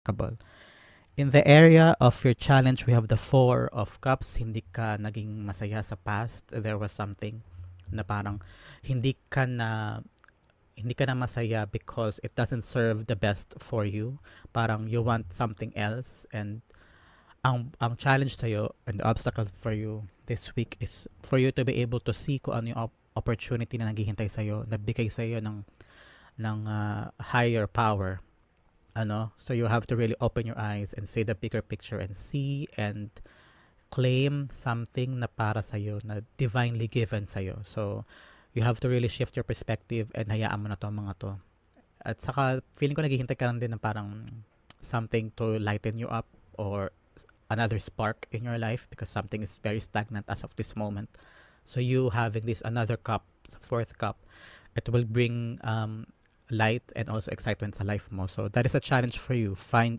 remarkable. In the area of your challenge, we have the Four of Cups. Hindi ka naging masaya sa past. There was something na parang hindi ka na hindi ka na masaya because it doesn't serve the best for you. Parang you want something else, and ang challenge sa'yo and the obstacle for you this week is for you to be able to see kung ano yung opportunity na naghihintay sa'yo, nabigay sa'yo ng higher power. So you have to really open your eyes and see the bigger picture and see and claim something na para sa'yo, na divinely given sa'yo. So you have to really shift your perspective and hayaan mo na to mga to. At saka feeling ko naghihintay ka lang din ng parang something to lighten you up, or another spark in your life, because something is very stagnant as of this moment. So you having this another cup, fourth cup, it will bring light and also excitement sa life mo. So that is a challenge for you.